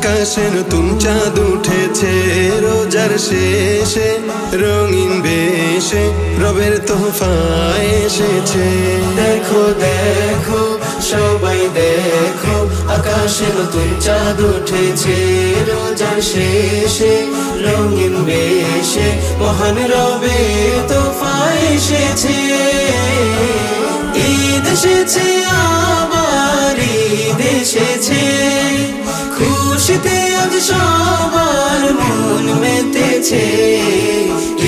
আকাশে নতুন চাঁদ উঠেছে রোজার শেষে রঙিন বেশে রবের তোহফা এসেছে। দেখো দেখো সবাই দেখো আকাশে নতুন চাঁদ উঠেছে রোজার শেষে রঙিন বেশে মহান রবের তোহফা এসেছে। ঈদ এসেছে আবার ঈদ এসেছে খুশিতে আজ সবার মন মেতেছে।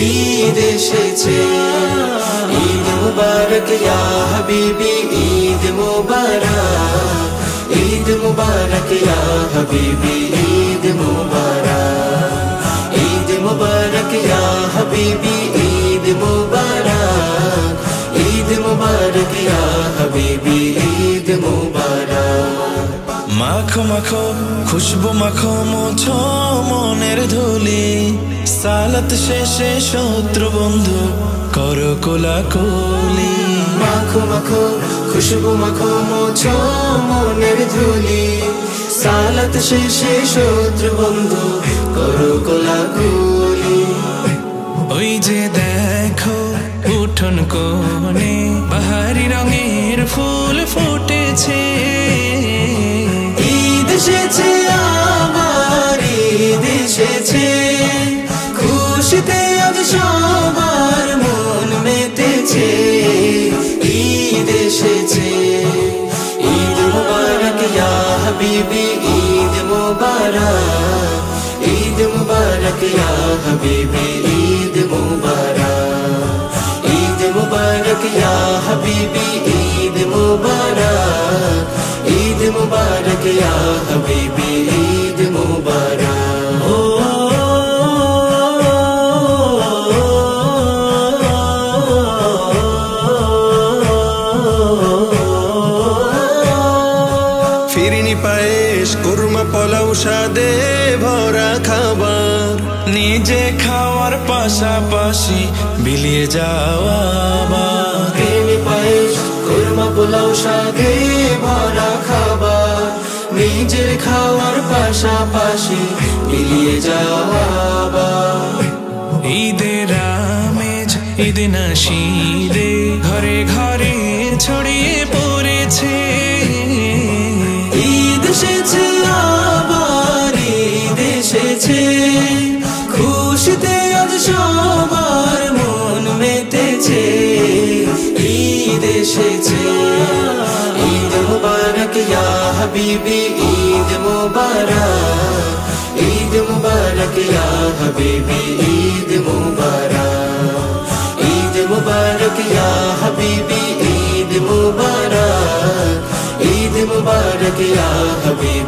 ঈদ এসেছে ঈদ মুবারক ইয়া হাবিবি ঈদ মুবারক ঈদ মুবারক ইয়া হাবিবি ঈদ মুবারক ঈদ মুবারক ইয়া হাবিবি ঈদ মুবারক ঈদ মুবারক ইয়া হাবিবি ঈদ মুবারক। মাখো মাখো খুশবু মাখো মোছো মনের ধুলি সালাত শেষে শত্রু বন্ধু করো কোলাকুলি। মাখো মাখো খুশবু মাখো মোছো মনের ধুলি সালাত শেষে শত্রু বন্ধু করো কোলাকুলি। ওই যে দেখো উঠোন কোণে বাহারি রঙের ফুল ফুটেছে। ঈদ এসেছে আবার ঈদ এসেছে খুশিতে আজ সবার মন মেতেছে। ঈদ এসেছে ঈদ মুবারক ইয়া হাবিবি ঈদ মুবারক ঈদ মুবারক ইয়া হাবিবি ঈদ মুবারক ঈদ মুবারক ইয়া হাবিবি ঈদ মুবারক ঈদ মুবারক ইয়া হাবিবি ঈদ মুবারক। ফিরিনি পায়েস কুরমা পোলাও স্বাদে ভরা খাবার নিজে খাওয়ার পাশাপাশি বিলিয়ে যাওয়া আবার। ফিরিনি পায়েস কুরমা পোলাও স্বাদে ভরা খাবার নিজের খাওয়ার পাশাপাশি বিলিয়ে যাওয়া আবার। ঈদের আমেজ ঈদ নাশিদে ঘরে ঘরে ছড়িয়ে পড়েছে। ঈদ এসেছে আবার ঈদ এসেছে খুশিতে আজ সবার মন মেতেছে। ঈদ এসেছে ঈদ মুবারক ইয়া হাবিবি ঈদ মুবারক ঈদ মুবারক ইয়া হাবিবি ঈদ মুবারক ঈদ মুবারক ইয়া হাবিবি ঈদ মুবারক ঈদ মুবারক ইয়া হাবিবি